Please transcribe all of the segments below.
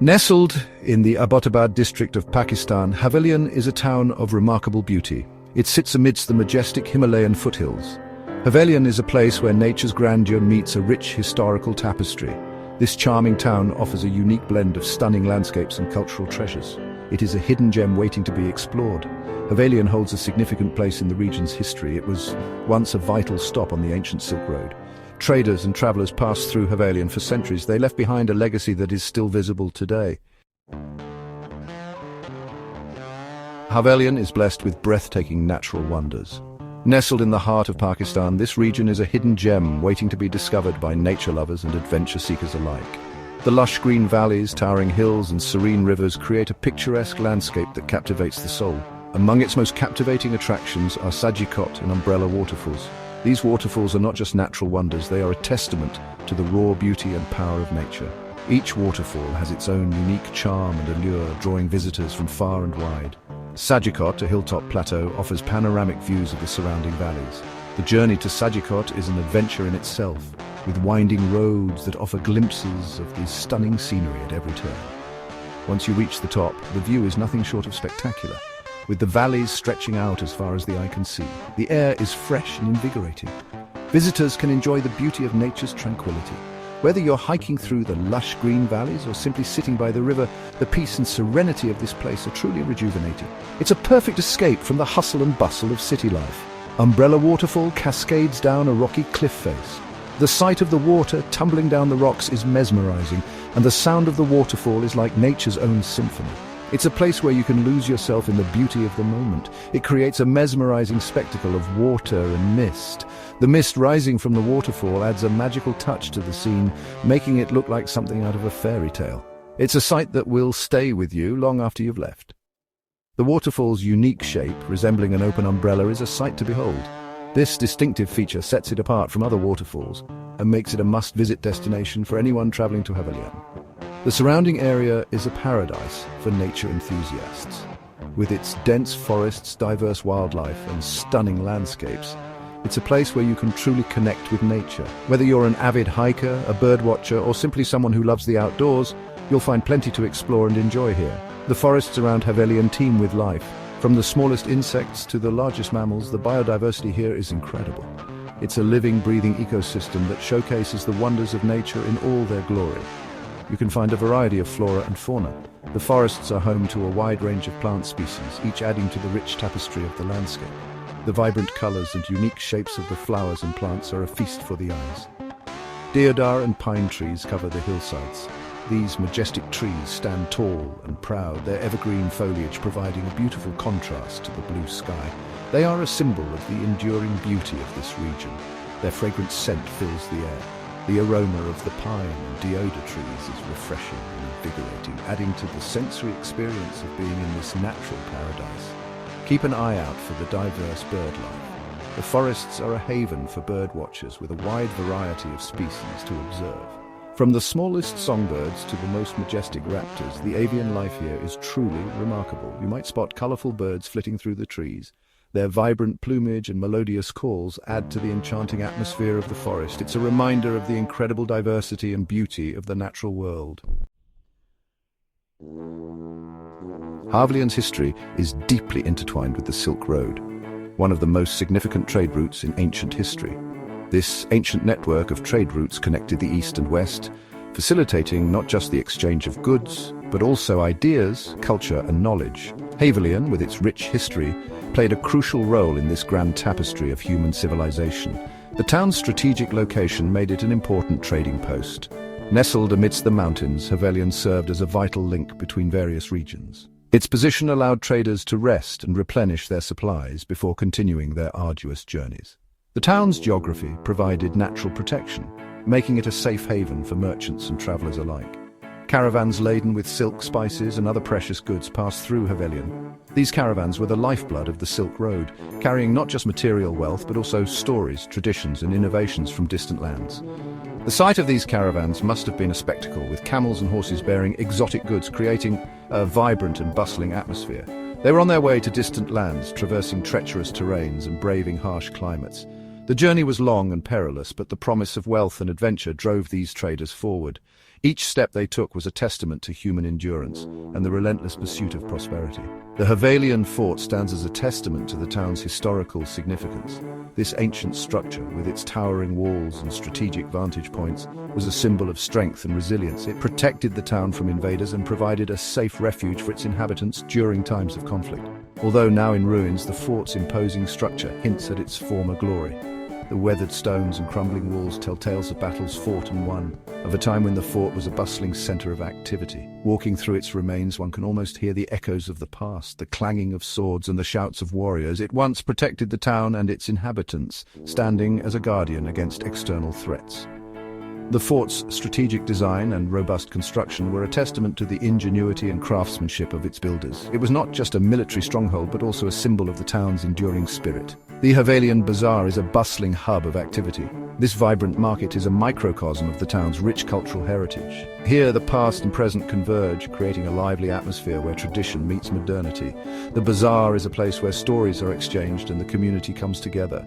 Nestled in the Abbottabad district of Pakistan, Havelian is a town of remarkable beauty. It sits amidst the majestic Himalayan foothills. Havelian is a place where nature's grandeur meets a rich historical tapestry. This charming town offers a unique blend of stunning landscapes and cultural treasures. It is a hidden gem waiting to be explored. Havelian holds a significant place in the region's history. It was once a vital stop on the ancient Silk Road. Traders and travelers passed through Havelian for centuries. They left behind a legacy that is still visible today. Havelian is blessed with breathtaking natural wonders. Nestled in the heart of Pakistan, this region is a hidden gem waiting to be discovered by nature lovers and adventure seekers alike. The lush green valleys, towering hills and serene rivers create a picturesque landscape that captivates the soul. Among its most captivating attractions are Sajikot and umbrella waterfalls. These waterfalls are not just natural wonders, they are a testament to the raw beauty and power of nature. Each waterfall has its own unique charm and allure, drawing visitors from far and wide. Sajikot, a hilltop plateau, offers panoramic views of the surrounding valleys. The journey to Sajikot is an adventure in itself, with winding roads that offer glimpses of the stunning scenery at every turn. Once you reach the top, the view is nothing short of spectacular, with the valleys stretching out as far as the eye can see. The air is fresh and invigorating. Visitors can enjoy the beauty of nature's tranquility. Whether you're hiking through the lush green valleys or simply sitting by the river, the peace and serenity of this place are truly rejuvenating. It's a perfect escape from the hustle and bustle of city life. Umbrella Waterfall cascades down a rocky cliff face. The sight of the water tumbling down the rocks is mesmerizing, and the sound of the waterfall is like nature's own symphony. It's a place where you can lose yourself in the beauty of the moment. It creates a mesmerizing spectacle of water and mist. The mist rising from the waterfall adds a magical touch to the scene, making it look like something out of a fairy tale. It's a sight that will stay with you long after you've left. The waterfall's unique shape, resembling an open umbrella, is a sight to behold. This distinctive feature sets it apart from other waterfalls and makes it a must-visit destination for anyone traveling to Havelian. The surrounding area is a paradise for nature enthusiasts. With its dense forests, diverse wildlife, and stunning landscapes, it's a place where you can truly connect with nature. Whether you're an avid hiker, a birdwatcher, or simply someone who loves the outdoors, you'll find plenty to explore and enjoy here. The forests around Havelian teem with life. From the smallest insects to the largest mammals, the biodiversity here is incredible. It's a living, breathing ecosystem that showcases the wonders of nature in all their glory. You can find a variety of flora and fauna. The forests are home to a wide range of plant species, each adding to the rich tapestry of the landscape. The vibrant colors and unique shapes of the flowers and plants are a feast for the eyes. Deodar and pine trees cover the hillsides. These majestic trees stand tall and proud, their evergreen foliage providing a beautiful contrast to the blue sky. They are a symbol of the enduring beauty of this region. Their fragrant scent fills the air. The aroma of the pine and deodar trees is refreshing and invigorating, adding to the sensory experience of being in this natural paradise. Keep an eye out for the diverse bird life. The forests are a haven for bird watchers with a wide variety of species to observe. From the smallest songbirds to the most majestic raptors, the avian life here is truly remarkable. You might spot colorful birds flitting through the trees. Their vibrant plumage and melodious calls add to the enchanting atmosphere of the forest. It's a reminder of the incredible diversity and beauty of the natural world. Havelian's history is deeply intertwined with the Silk Road, one of the most significant trade routes in ancient history. This ancient network of trade routes connected the East and West, facilitating not just the exchange of goods, but also ideas, culture, and knowledge. Havelian, with its rich history, played a crucial role in this grand tapestry of human civilization. The town's strategic location made it an important trading post. Nestled amidst the mountains, Havelian served as a vital link between various regions. Its position allowed traders to rest and replenish their supplies before continuing their arduous journeys. The town's geography provided natural protection, making it a safe haven for merchants and travelers alike. Caravans laden with silk, spices, and other precious goods passed through Havelian. These caravans were the lifeblood of the Silk Road, carrying not just material wealth but also stories, traditions, and innovations from distant lands. The sight of these caravans must have been a spectacle, with camels and horses bearing exotic goods, creating a vibrant and bustling atmosphere. They were on their way to distant lands, traversing treacherous terrains and braving harsh climates. The journey was long and perilous, but the promise of wealth and adventure drove these traders forward. Each step they took was a testament to human endurance and the relentless pursuit of prosperity. The Havelian fort stands as a testament to the town's historical significance. This ancient structure, with its towering walls and strategic vantage points, was a symbol of strength and resilience. It protected the town from invaders and provided a safe refuge for its inhabitants during times of conflict. Although now in ruins, the fort's imposing structure hints at its former glory. The weathered stones and crumbling walls tell tales of battles fought and won, of a time when the fort was a bustling center of activity. Walking through its remains, one can almost hear the echoes of the past, the clanging of swords and the shouts of warriors. It once protected the town and its inhabitants, standing as a guardian against external threats. The fort's strategic design and robust construction were a testament to the ingenuity and craftsmanship of its builders. It was not just a military stronghold, but also a symbol of the town's enduring spirit. The Havelian Bazaar is a bustling hub of activity. This vibrant market is a microcosm of the town's rich cultural heritage. Here, the past and present converge, creating a lively atmosphere where tradition meets modernity. The bazaar is a place where stories are exchanged and the community comes together.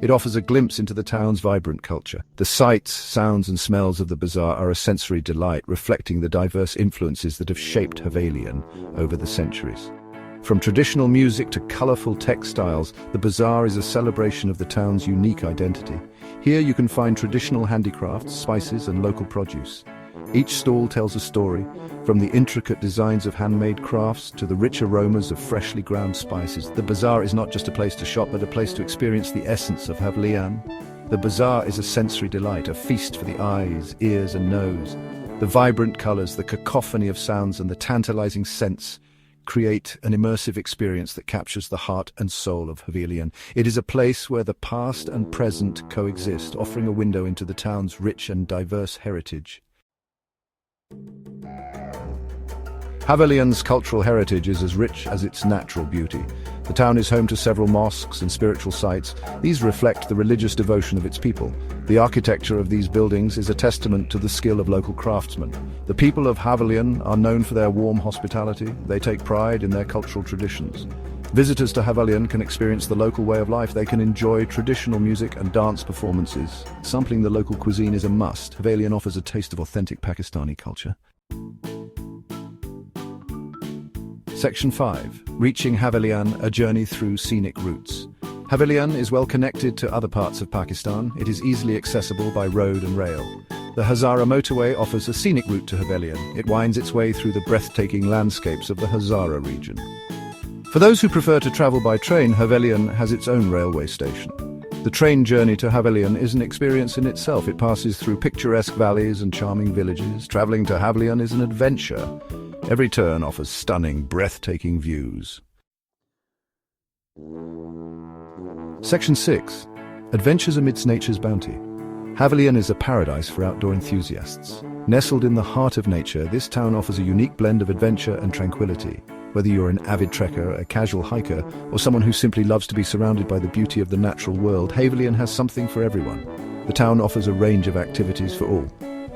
It offers a glimpse into the town's vibrant culture. The sights, sounds and smells of the bazaar are a sensory delight, reflecting the diverse influences that have shaped Havelian over the centuries. From traditional music to colorful textiles, the bazaar is a celebration of the town's unique identity. Here you can find traditional handicrafts, spices and local produce. Each stall tells a story, from the intricate designs of handmade crafts to the rich aromas of freshly ground spices. The bazaar is not just a place to shop, but a place to experience the essence of Havelian. The bazaar is a sensory delight, a feast for the eyes, ears and nose. The vibrant colors, the cacophony of sounds and the tantalizing scents create an immersive experience that captures the heart and soul of Havelian. It is a place where the past and present coexist, offering a window into the town's rich and diverse heritage. Havelian's cultural heritage is as rich as its natural beauty. The town is home to several mosques and spiritual sites. These reflect the religious devotion of its people. The architecture of these buildings is a testament to the skill of local craftsmen. The people of Havelian are known for their warm hospitality. They take pride in their cultural traditions. Visitors to Havelian can experience the local way of life. They can enjoy traditional music and dance performances. Sampling the local cuisine is a must. Havelian offers a taste of authentic Pakistani culture. Section 5. Reaching Havelian, a journey through scenic routes. Havelian is well connected to other parts of Pakistan. It is easily accessible by road and rail. The Hazara motorway offers a scenic route to Havelian. It winds its way through the breathtaking landscapes of the Hazara region. For those who prefer to travel by train, Havelian has its own railway station. The train journey to Havelian is an experience in itself. It passes through picturesque valleys and charming villages. Traveling to Havelian is an adventure. Every turn offers stunning, breathtaking views. Section 6. Adventures amidst nature's bounty. Havelian is a paradise for outdoor enthusiasts. Nestled in the heart of nature, this town offers a unique blend of adventure and tranquility. Whether you're an avid trekker, a casual hiker, or someone who simply loves to be surrounded by the beauty of the natural world, Havelian has something for everyone. The town offers a range of activities for all.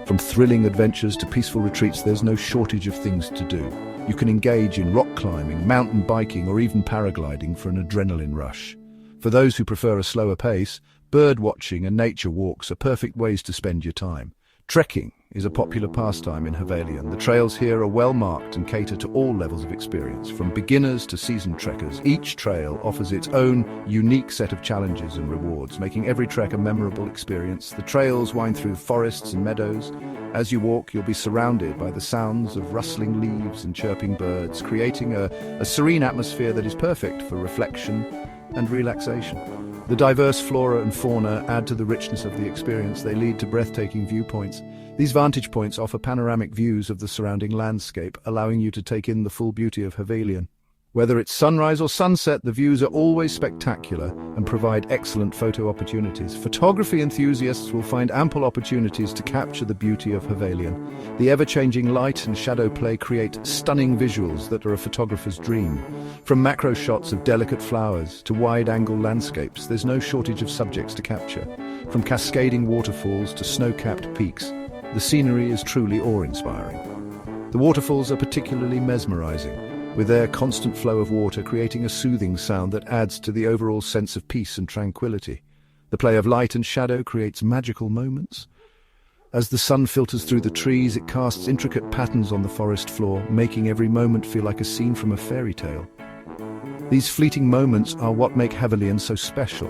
From thrilling adventures to peaceful retreats, there's no shortage of things to do. You can engage in rock climbing, mountain biking, or even paragliding for an adrenaline rush. For those who prefer a slower pace, bird watching and nature walks are perfect ways to spend your time. Trekking is a popular pastime in Havelian. The trails here are well marked and cater to all levels of experience, from beginners to seasoned trekkers. Each trail offers its own unique set of challenges and rewards, making every trek a memorable experience. The trails wind through forests and meadows. As you walk, you'll be surrounded by the sounds of rustling leaves and chirping birds, creating a serene atmosphere that is perfect for reflection and relaxation. The diverse flora and fauna add to the richness of the experience. They lead to breathtaking viewpoints. These vantage points offer panoramic views of the surrounding landscape, allowing you to take in the full beauty of Havelian. Whether it's sunrise or sunset, the views are always spectacular and provide excellent photo opportunities. Photography enthusiasts will find ample opportunities to capture the beauty of Havelian. The ever-changing light and shadow play create stunning visuals that are a photographer's dream. From macro shots of delicate flowers to wide-angle landscapes, there's no shortage of subjects to capture. From cascading waterfalls to snow-capped peaks, the scenery is truly awe-inspiring. The waterfalls are particularly mesmerizing, with their constant flow of water creating a soothing sound that adds to the overall sense of peace and tranquility. The play of light and shadow creates magical moments. As the sun filters through the trees, it casts intricate patterns on the forest floor, making every moment feel like a scene from a fairy tale. These fleeting moments are what make Havelian so special.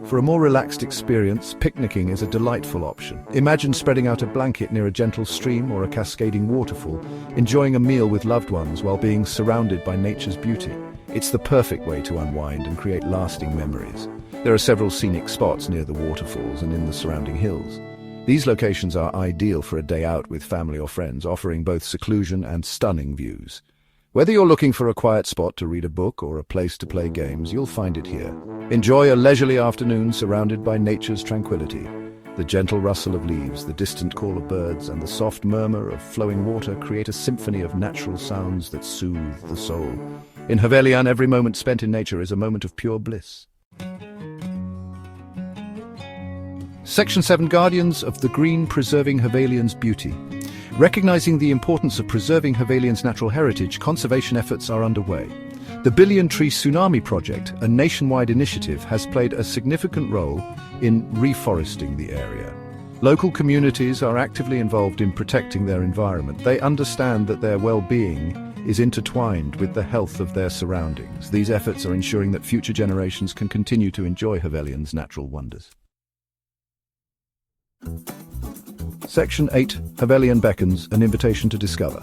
For a more relaxed experience, picnicking is a delightful option. Imagine spreading out a blanket near a gentle stream or a cascading waterfall, enjoying a meal with loved ones while being surrounded by nature's beauty. It's the perfect way to unwind and create lasting memories. There are several scenic spots near the waterfalls and in the surrounding hills. These locations are ideal for a day out with family or friends, offering both seclusion and stunning views. Whether you're looking for a quiet spot to read a book or a place to play games, you'll find it here. Enjoy a leisurely afternoon surrounded by nature's tranquility. The gentle rustle of leaves, the distant call of birds, and the soft murmur of flowing water create a symphony of natural sounds that soothe the soul. In Havelian, every moment spent in nature is a moment of pure bliss. Section 7: Guardians of the Green, preserving Havelian's beauty. Recognizing the importance of preserving Havelian's natural heritage, conservation efforts are underway. The Billion Tree Tsunami Project, a nationwide initiative, has played a significant role in reforesting the area. Local communities are actively involved in protecting their environment. They understand that their well-being is intertwined with the health of their surroundings. These efforts are ensuring that future generations can continue to enjoy Havelian's natural wonders. Section 8: Havelian beckons, an invitation to discover.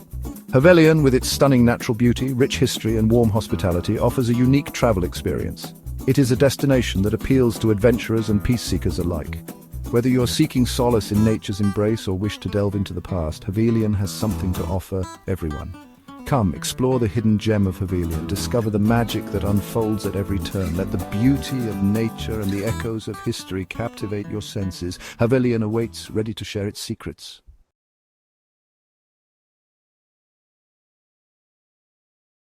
Havelian, with its stunning natural beauty, rich history and warm hospitality, offers a unique travel experience. It is a destination that appeals to adventurers and peace-seekers alike. Whether you're seeking solace in nature's embrace or wish to delve into the past, Havelian has something to offer everyone. Come, explore the hidden gem of Havelian, discover the magic that unfolds at every turn. Let the beauty of nature and the echoes of history captivate your senses. Havelian awaits, ready to share its secrets.